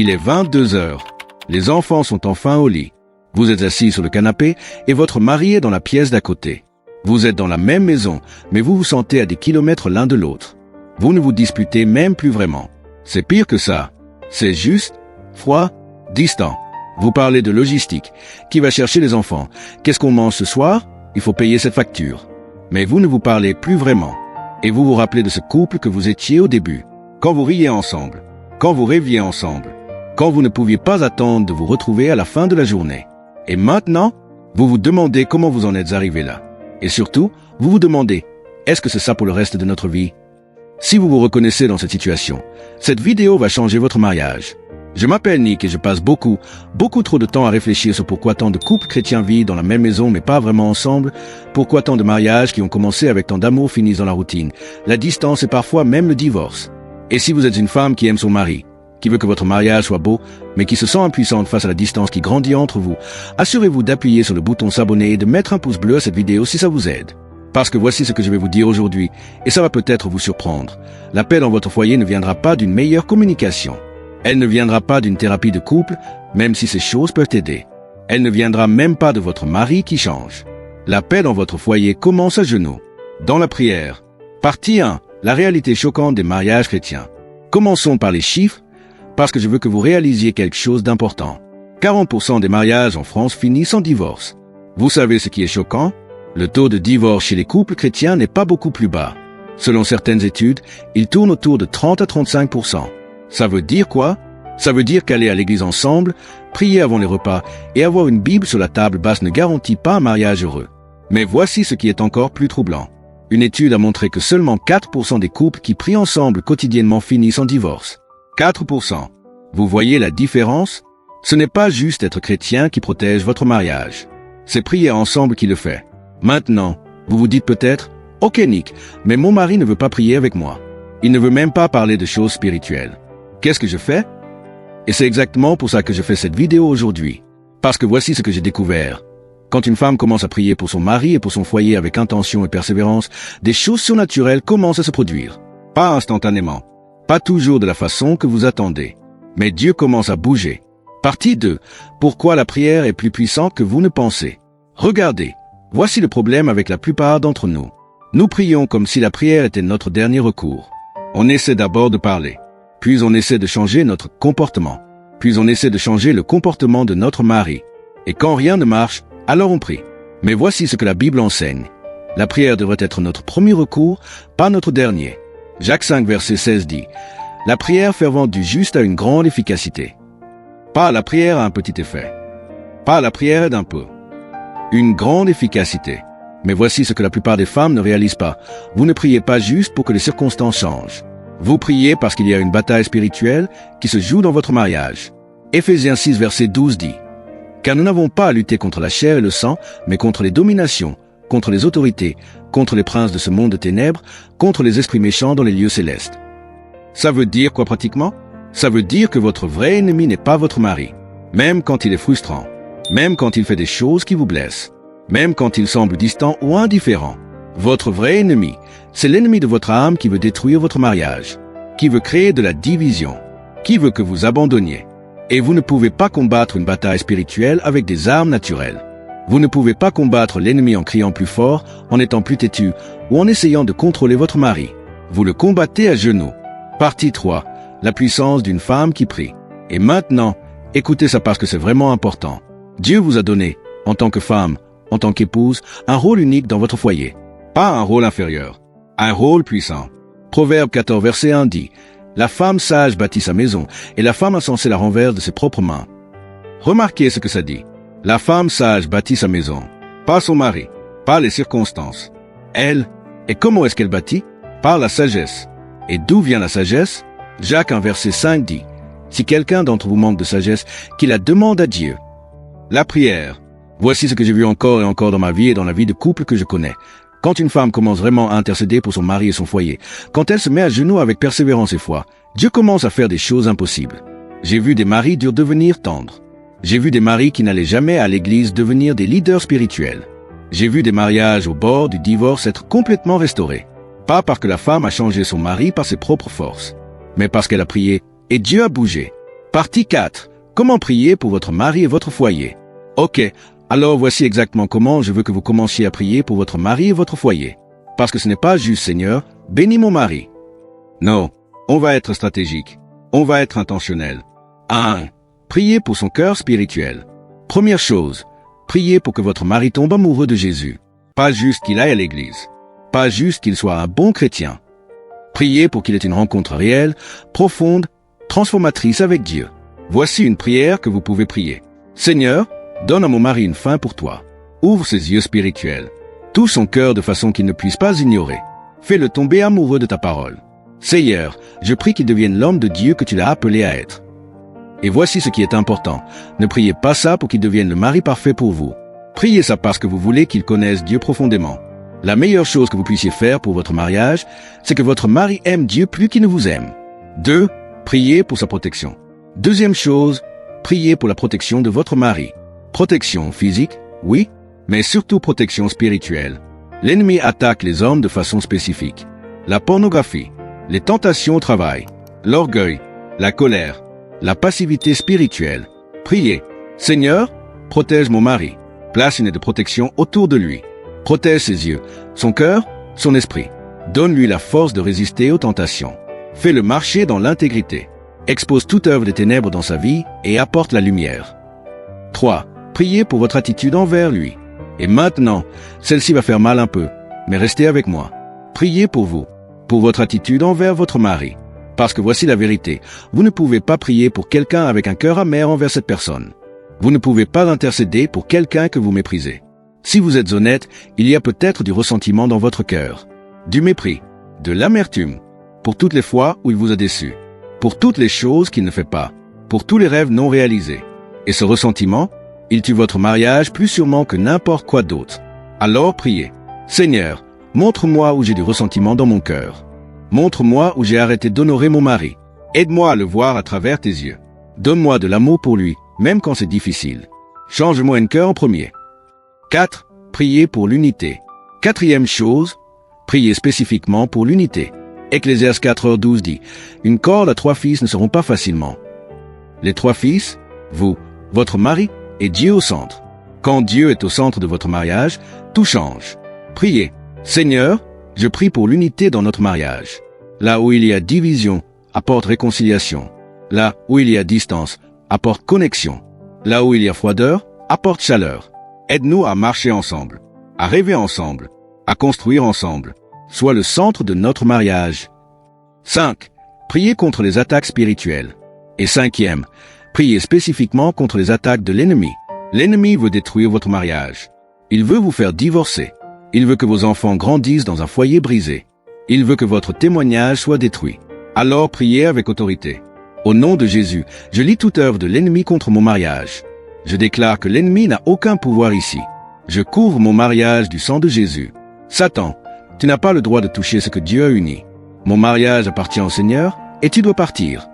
Il est 22 heures. Les enfants sont enfin au lit. Vous êtes assis sur le canapé et votre mari est dans la pièce d'à côté. Vous êtes dans la même maison, mais vous vous sentez à des kilomètres l'un de l'autre. Vous ne vous disputez même plus vraiment. C'est pire que ça. C'est juste, froid, distant. Vous parlez de logistique. Qui va chercher les enfants? Qu'est-ce qu'on mange ce soir? Il faut payer cette facture. Mais vous ne vous parlez plus vraiment. Et vous vous rappelez de ce couple que vous étiez au début. Quand vous riez ensemble. Quand vous rêviez ensemble. Quand vous ne pouviez pas attendre de vous retrouver à la fin de la journée. Et maintenant, vous vous demandez comment vous en êtes arrivé là. Et surtout, vous vous demandez, est-ce que c'est ça pour le reste de notre vie? Si vous vous reconnaissez dans cette situation, cette vidéo va changer votre mariage. Je m'appelle Nick et je passe beaucoup trop de temps à réfléchir sur pourquoi tant de couples chrétiens vivent dans la même maison mais pas vraiment ensemble, pourquoi tant de mariages qui ont commencé avec tant d'amour finissent dans la routine, la distance et parfois même le divorce. Et si vous êtes une femme qui aime son mari, qui veut que votre mariage soit beau, mais qui se sent impuissante face à la distance qui grandit entre vous, assurez-vous d'appuyer sur le bouton s'abonner et de mettre un pouce bleu à cette vidéo si ça vous aide. Parce que voici ce que je vais vous dire aujourd'hui, et ça va peut-être vous surprendre. La paix dans votre foyer ne viendra pas d'une meilleure communication. Elle ne viendra pas d'une thérapie de couple, même si ces choses peuvent aider. Elle ne viendra même pas de votre mari qui change. La paix dans votre foyer commence à genoux. Dans la prière. Partie 1. La réalité choquante des mariages chrétiens. Commençons par les chiffres, parce que je veux que vous réalisiez quelque chose d'important. 40% des mariages en France finissent en divorce. Vous savez ce qui est choquant? Le taux de divorce chez les couples chrétiens n'est pas beaucoup plus bas. Selon certaines études, il tourne autour de 30 à 35%. Ça veut dire quoi? Ça veut dire qu'aller à l'église ensemble, prier avant les repas et avoir une Bible sur la table basse ne garantit pas un mariage heureux. Mais voici ce qui est encore plus troublant. Une étude a montré que seulement 4% des couples qui prient ensemble quotidiennement finissent en divorce. 4%. Vous voyez la différence? Ce n'est pas juste être chrétien qui protège votre mariage. C'est prier ensemble qui le fait. Maintenant, vous vous dites peut-être, « Ok Nick, mais mon mari ne veut pas prier avec moi. Il ne veut même pas parler de choses spirituelles. Qu'est-ce que je fais ?» Et c'est exactement pour ça que je fais cette vidéo aujourd'hui. Parce que voici ce que j'ai découvert. Quand une femme commence à prier pour son mari et pour son foyer avec intention et persévérance, des choses surnaturelles commencent à se produire. Pas instantanément. Pas toujours de la façon que vous attendez. Mais Dieu commence à bouger. Partie 2. Pourquoi la prière est plus puissante que vous ne pensez. Regardez. Voici le problème avec la plupart d'entre nous. Nous prions comme si la prière était notre dernier recours. On essaie d'abord de parler. Puis on essaie de changer notre comportement. Puis on essaie de changer le comportement de notre mari. Et quand rien ne marche, alors on prie. Mais voici ce que la Bible enseigne. La prière devrait être notre premier recours, pas notre dernier. Jacques 5, verset 16 dit, « La prière fervente du juste a une grande efficacité. » Pas la prière a un petit effet. Pas la prière d'un peu. Une grande efficacité. Mais voici ce que la plupart des femmes ne réalisent pas. Vous ne priez pas juste pour que les circonstances changent. Vous priez parce qu'il y a une bataille spirituelle qui se joue dans votre mariage. Éphésiens 6, verset 12 dit, « Car nous n'avons pas à lutter contre la chair et le sang, mais contre les dominations, contre les autorités, contre les princes de ce monde de ténèbres, contre les esprits méchants dans les lieux célestes. » Ça veut dire quoi pratiquement? Ça veut dire que votre vrai ennemi n'est pas votre mari. Même quand il est frustrant. Même quand il fait des choses qui vous blessent. Même quand il semble distant ou indifférent. Votre vrai ennemi, c'est l'ennemi de votre âme qui veut détruire votre mariage. Qui veut créer de la division. Qui veut que vous abandonniez. Et vous ne pouvez pas combattre une bataille spirituelle avec des armes naturelles. Vous ne pouvez pas combattre l'ennemi en criant plus fort, en étant plus têtu ou en essayant de contrôler votre mari. Vous le combattez à genoux. Partie 3. La puissance d'une femme qui prie. Et maintenant, écoutez ça parce que c'est vraiment important. Dieu vous a donné, en tant que femme, en tant qu'épouse, un rôle unique dans votre foyer. Pas un rôle inférieur. Un rôle puissant. Proverbe 14, verset 1 dit, « La femme sage bâtit sa maison, et la femme insensée la renverse de ses propres mains. » Remarquez ce que ça dit. La femme sage bâtit sa maison. Pas son mari. Pas les circonstances. Elle. Et comment est-ce qu'elle bâtit? Par la sagesse. Et d'où vient la sagesse? Jacques 1, verset 5 dit, « Si quelqu'un d'entre vous manque de sagesse, qu'il la demande à Dieu. » La prière. Voici ce que j'ai vu encore et encore dans ma vie et dans la vie de couple que je connais. Quand une femme commence vraiment à intercéder pour son mari et son foyer, quand elle se met à genoux avec persévérance et foi, Dieu commence à faire des choses impossibles. J'ai vu des maris durs devenir tendres. J'ai vu des maris qui n'allaient jamais à l'église devenir des leaders spirituels. J'ai vu des mariages au bord du divorce être complètement restaurés. Pas parce que la femme a changé son mari par ses propres forces, mais parce qu'elle a prié et Dieu a bougé. Partie 4. Comment prier pour votre mari et votre foyer? Ok, alors voici exactement comment je veux que vous commenciez à prier pour votre mari et votre foyer. Parce que ce n'est pas juste Seigneur, bénis mon mari. Non, on va être stratégique. On va être intentionnel. 1. Priez pour son cœur spirituel. Première chose, priez pour que votre mari tombe amoureux de Jésus. Pas juste qu'il aille à l'église. Pas juste qu'il soit un bon chrétien. Priez pour qu'il ait une rencontre réelle, profonde, transformatrice avec Dieu. Voici une prière que vous pouvez prier. Seigneur, donne à mon mari une faim pour toi. Ouvre ses yeux spirituels. Touche son cœur de façon qu'il ne puisse pas ignorer. Fais-le tomber amoureux de ta parole. Seigneur, je prie qu'il devienne l'homme de Dieu que tu l'as appelé à être. Et voici ce qui est important. Ne priez pas ça pour qu'il devienne le mari parfait pour vous. Priez ça parce que vous voulez qu'il connaisse Dieu profondément. La meilleure chose que vous puissiez faire pour votre mariage, c'est que votre mari aime Dieu plus qu'il ne vous aime. 2. Priez pour sa protection. Deuxième chose, priez pour la protection de votre mari. Protection physique, oui, mais surtout protection spirituelle. L'ennemi attaque les hommes de façon spécifique. La pornographie, les tentations au travail, l'orgueil, la colère, la passivité spirituelle. Priez. Seigneur, protège mon mari. Place une aide de protection autour de lui. Protège ses yeux, son cœur, son esprit. Donne-lui la force de résister aux tentations. Fais-le marcher dans l'intégrité. Expose toute œuvre des ténèbres dans sa vie et apporte la lumière. 3. Priez pour votre attitude envers lui. Et maintenant, celle-ci va faire mal un peu, mais restez avec moi. Priez pour vous, pour votre attitude envers votre mari. Parce que voici la vérité, vous ne pouvez pas prier pour quelqu'un avec un cœur amer envers cette personne. Vous ne pouvez pas intercéder pour quelqu'un que vous méprisez. Si vous êtes honnête, il y a peut-être du ressentiment dans votre cœur, du mépris, de l'amertume, pour toutes les fois où il vous a déçu, pour toutes les choses qu'il ne fait pas, pour tous les rêves non réalisés. Et ce ressentiment, il tue votre mariage plus sûrement que n'importe quoi d'autre. Alors priez. Seigneur, montre-moi où j'ai du ressentiment dans mon cœur. Montre-moi où j'ai arrêté d'honorer mon mari. Aide-moi à le voir à travers tes yeux. Donne-moi de l'amour pour lui, même quand c'est difficile. Change-moi un cœur en premier. 4. Priez pour l'unité. Quatrième chose, priez spécifiquement pour l'unité. Ecclésiaste 4h12 dit, « Une corde à 3 fils ne seront pas facilement. » Les 3 fils, vous, votre mari et Dieu au centre. Quand Dieu est au centre de votre mariage, tout change. Priez. Seigneur, je prie pour l'unité dans notre mariage. Là où il y a division, apporte réconciliation. Là où il y a distance, apporte connexion. Là où il y a froideur, apporte chaleur. Aide-nous à marcher ensemble, à rêver ensemble, à construire ensemble. Sois le centre de notre mariage. 5. Priez contre les attaques spirituelles. Et 5e, priez spécifiquement contre les attaques de l'ennemi. L'ennemi veut détruire votre mariage. Il veut vous faire divorcer. Il veut que vos enfants grandissent dans un foyer brisé. Il veut que votre témoignage soit détruit. Alors priez avec autorité. Au nom de Jésus, je lis toute œuvre de l'ennemi contre mon mariage. Je déclare que l'ennemi n'a aucun pouvoir ici. Je couvre mon mariage du sang de Jésus. Satan, tu n'as pas le droit de toucher ce que Dieu a uni. Mon mariage appartient au Seigneur et tu dois partir.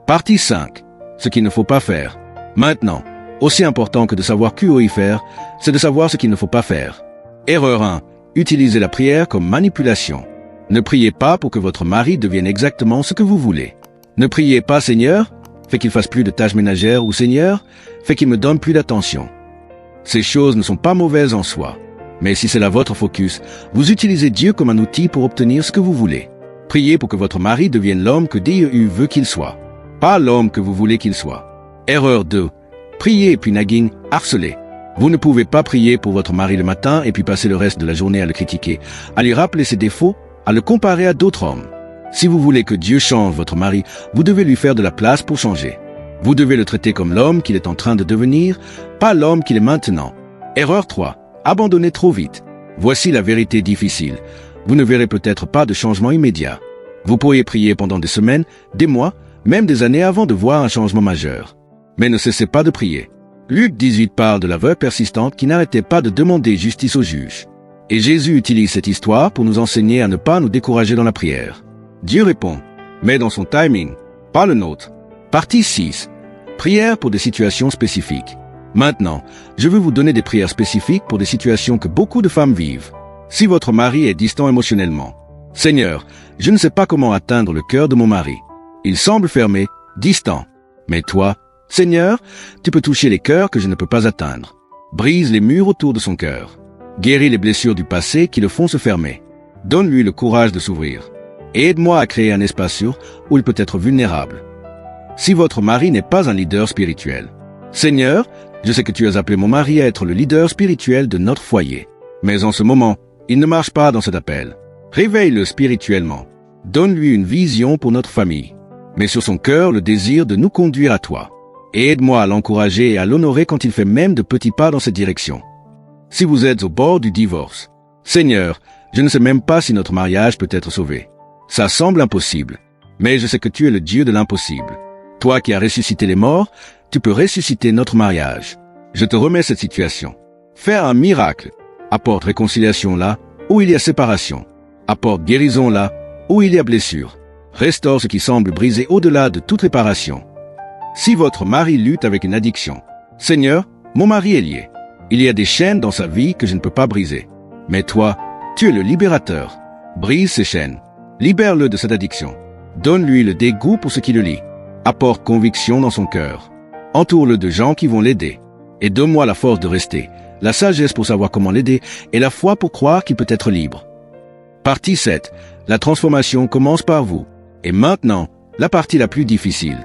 Partie 5. Ce qu'il ne faut pas faire. Maintenant, aussi important que de savoir QOI faire, c'est de savoir ce qu'il ne faut pas faire. Erreur 1. Utilisez la prière comme manipulation. Ne priez pas pour que votre mari devienne exactement ce que vous voulez. Ne priez pas Seigneur, fais qu'il fasse plus de tâches ménagères ou Seigneur, fais qu'il me donne plus d'attention. Ces choses ne sont pas mauvaises en soi. Mais si c'est là votre focus, vous utilisez Dieu comme un outil pour obtenir ce que vous voulez. Priez pour que votre mari devienne l'homme que Dieu veut qu'il soit, pas l'homme que vous voulez qu'il soit. Erreur 2. Priez et puis nagging, harceler. Vous ne pouvez pas prier pour votre mari le matin et puis passer le reste de la journée à le critiquer, à lui rappeler ses défauts, à le comparer à d'autres hommes. Si vous voulez que Dieu change votre mari, vous devez lui faire de la place pour changer. Vous devez le traiter comme l'homme qu'il est en train de devenir, pas l'homme qu'il est maintenant. Erreur 3. Abandonnez trop vite. Voici la vérité difficile. Vous ne verrez peut-être pas de changement immédiat. Vous pourriez prier pendant des semaines, des mois, même des années avant de voir un changement majeur. Mais ne cessez pas de prier. Luc 18 parle de la veuve persistante qui n'arrêtait pas de demander justice au juge. Et Jésus utilise cette histoire pour nous enseigner à ne pas nous décourager dans la prière. Dieu répond, mais dans son timing, pas le nôtre. Partie 6. Prière pour des situations spécifiques. Maintenant, je veux vous donner des prières spécifiques pour des situations que beaucoup de femmes vivent. Si votre mari est distant émotionnellement. Seigneur, je ne sais pas comment atteindre le cœur de mon mari. Il semble fermé, distant. Mais toi, Seigneur, tu peux toucher les cœurs que je ne peux pas atteindre. Brise les murs autour de son cœur. Guéris les blessures du passé qui le font se fermer. Donne-lui le courage de s'ouvrir. Et aide-moi à créer un espace sûr où il peut être vulnérable. Si votre mari n'est pas un leader spirituel, Seigneur, je sais que tu as appelé mon mari à être le leader spirituel de notre foyer. Mais en ce moment, il ne marche pas dans cet appel. Réveille-le spirituellement. Donne-lui une vision pour notre famille. Mets sur son cœur le désir de nous conduire à toi. Et aide-moi à l'encourager et à l'honorer quand il fait même de petits pas dans cette direction. Si vous êtes au bord du divorce, Seigneur, je ne sais même pas si notre mariage peut être sauvé. Ça semble impossible, mais je sais que tu es le Dieu de l'impossible. Toi qui as ressuscité les morts, tu peux ressusciter notre mariage. Je te remets cette situation. Fais un miracle. Apporte réconciliation là où il y a séparation. Apporte guérison là où il y a blessure. Restaure ce qui semble brisé au-delà de toute réparation. Si votre mari lutte avec une addiction, Seigneur, mon mari est lié. Il y a des chaînes dans sa vie que je ne peux pas briser. Mais toi, tu es le libérateur. Brise ces chaînes. Libère-le de cette addiction. Donne-lui le dégoût pour ce qui le lie. Apporte conviction dans son cœur. Entoure-le de gens qui vont l'aider. Et donne-moi la force de rester, la sagesse pour savoir comment l'aider et la foi pour croire qu'il peut être libre. Partie 7. La transformation commence par vous. Et maintenant, la partie la plus difficile.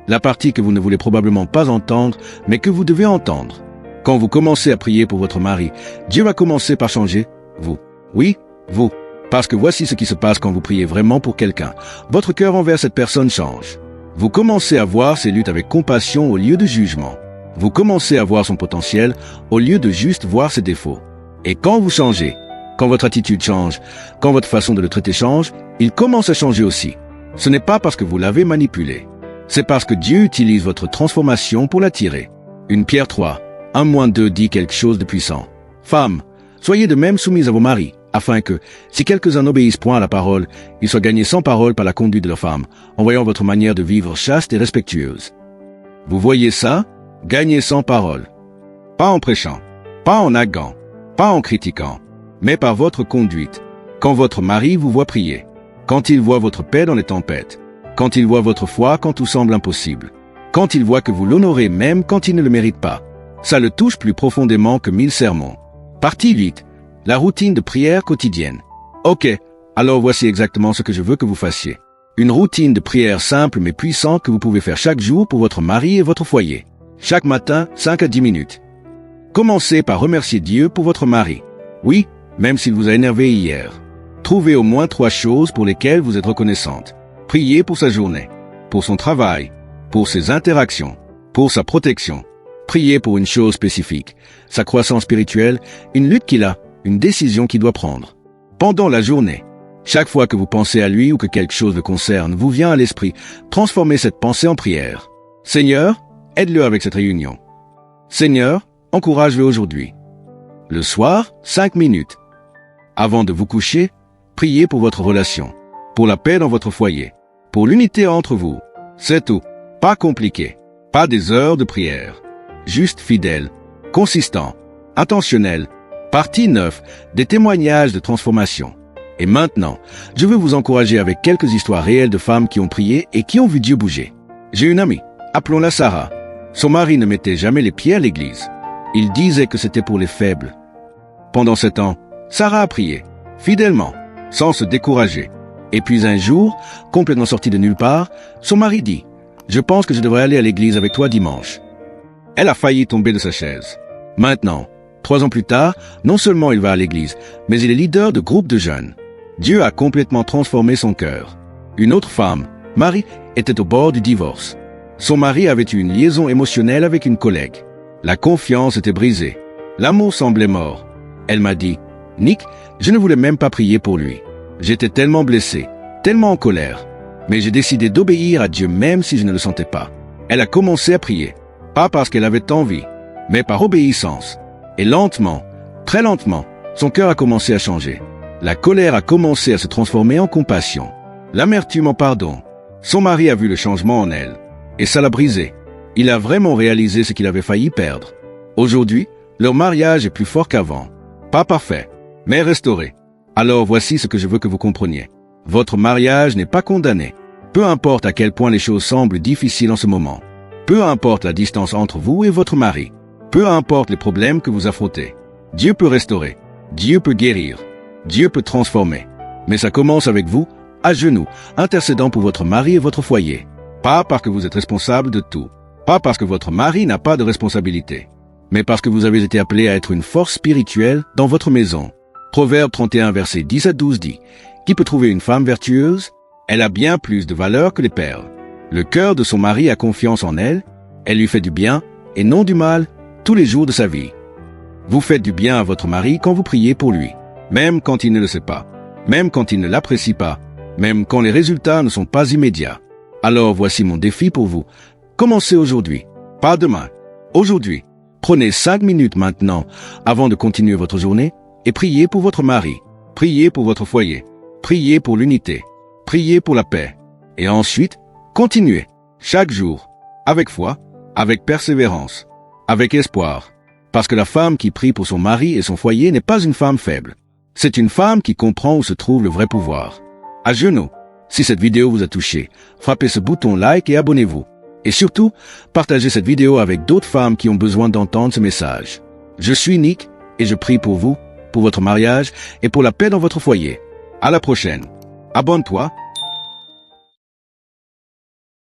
La partie que vous ne voulez probablement pas entendre, mais que vous devez entendre. Quand vous commencez à prier pour votre mari, Dieu va commencer par changer vous. Oui, vous. Parce que voici ce qui se passe quand vous priez vraiment pour quelqu'un. Votre cœur envers cette personne change. Vous commencez à voir ses luttes avec compassion au lieu de jugement. Vous commencez à voir son potentiel au lieu de juste voir ses défauts. Et quand vous changez, quand votre attitude change, quand votre façon de le traiter change, il commence à changer aussi. Ce n'est pas parce que vous l'avez manipulé. C'est parce que Dieu utilise votre transformation pour l'attirer. 1 Pierre 3, 1-2 dit quelque chose de puissant. Femmes, soyez de même soumises à vos maris, afin que, si quelques-uns n'obéissent point à la parole, ils soient gagnés sans parole par la conduite de leurs femmes, en voyant votre manière de vivre chaste et respectueuse. Vous voyez ça? Gagner sans parole. Pas en prêchant, pas en naguant, pas en critiquant, mais par votre conduite. Quand votre mari vous voit prier, quand il voit votre paix dans les tempêtes, quand il voit votre foi quand tout semble impossible, quand il voit que vous l'honorez même quand il ne le mérite pas, ça le touche plus profondément que 1000 sermons. Partie 8. La routine de prière quotidienne. Ok, alors voici exactement ce que je veux que vous fassiez. Une routine de prière simple mais puissante que vous pouvez faire chaque jour pour votre mari et votre foyer. Chaque matin, 5 à 10 minutes. Commencez par remercier Dieu pour votre mari. Oui, même s'il vous a énervé hier. Trouvez au moins 3 choses pour lesquelles vous êtes reconnaissante. Priez pour sa journée, pour son travail, pour ses interactions, pour sa protection. Priez pour une chose spécifique, sa croissance spirituelle, une lutte qu'il a, une décision qu'il doit prendre. Pendant la journée, chaque fois que vous pensez à lui ou que quelque chose le concerne vous vient à l'esprit, transformez cette pensée en prière. Seigneur, aide-le avec cette réunion. Seigneur, encourage-le aujourd'hui. Le soir, 5 minutes. Avant de vous coucher, priez pour votre relation, pour la paix dans votre foyer, pour l'unité entre vous. C'est tout. Pas compliqué. Pas des heures de prière. Juste fidèle, consistant, intentionnel. Partie 9. Des témoignages de transformation. Et maintenant, je veux vous encourager avec quelques histoires réelles de femmes qui ont prié et qui ont vu Dieu bouger. J'ai une amie, appelons-la Sarah. Son mari ne mettait jamais les pieds à l'église. Il disait que c'était pour les faibles. Pendant ce temps, Sarah a prié, fidèlement, sans se décourager. Et puis un jour, complètement sorti de nulle part, son mari dit « Je pense que je devrais aller à l'église avec toi dimanche. » Elle a failli tomber de sa chaise. Maintenant, 3 ans plus tard, non seulement il va à l'église, mais il est leader de groupe de jeunes. Dieu a complètement transformé son cœur. Une autre femme, Marie, était au bord du divorce. Son mari avait eu une liaison émotionnelle avec une collègue. La confiance était brisée. L'amour semblait mort. Elle m'a dit « Nick, je ne voulais même pas prier pour lui. J'étais tellement blessé, tellement en colère. Mais j'ai décidé d'obéir à Dieu même si je ne le sentais pas. » Elle a commencé à prier. Pas parce qu'elle avait envie, mais par obéissance. Et lentement, très lentement, son cœur a commencé à changer. La colère a commencé à se transformer en compassion. L'amertume en pardon. Son mari a vu le changement en elle. Et ça l'a brisé. Il a vraiment réalisé ce qu'il avait failli perdre. Aujourd'hui, leur mariage est plus fort qu'avant. Pas parfait, mais restauré. Alors voici ce que je veux que vous compreniez. Votre mariage n'est pas condamné. Peu importe à quel point les choses semblent difficiles en ce moment. Peu importe la distance entre vous et votre mari. Peu importe les problèmes que vous affrontez. Dieu peut restaurer. Dieu peut guérir. Dieu peut transformer. Mais ça commence avec vous, à genoux, intercédant pour votre mari et votre foyer. Pas parce que vous êtes responsable de tout. Pas parce que votre mari n'a pas de responsabilité. Mais parce que vous avez été appelé à être une force spirituelle dans votre maison. Proverbe 31, versets 10 à 12 dit, « Qui peut trouver une femme vertueuse? Elle a bien plus de valeur que les perles. Le cœur de son mari a confiance en elle. Elle lui fait du bien et non du mal tous les jours de sa vie. » Vous faites du bien à votre mari quand vous priez pour lui, même quand il ne le sait pas, même quand il ne l'apprécie pas, même quand les résultats ne sont pas immédiats. Alors voici mon défi pour vous. Commencez aujourd'hui, pas demain. Aujourd'hui, prenez 5 minutes maintenant avant de continuer votre journée et priez pour votre mari, priez pour votre foyer, priez pour l'unité, priez pour la paix. Et ensuite, continuez, chaque jour, avec foi, avec persévérance, avec espoir. Parce que la femme qui prie pour son mari et son foyer n'est pas une femme faible. C'est une femme qui comprend où se trouve le vrai pouvoir. À genoux, si cette vidéo vous a touché, frappez ce bouton like et abonnez-vous. Et surtout, partagez cette vidéo avec d'autres femmes qui ont besoin d'entendre ce message. Je suis Nick et je prie pour vous, pour votre mariage et pour la paix dans votre foyer. À la prochaine. Abonne-toi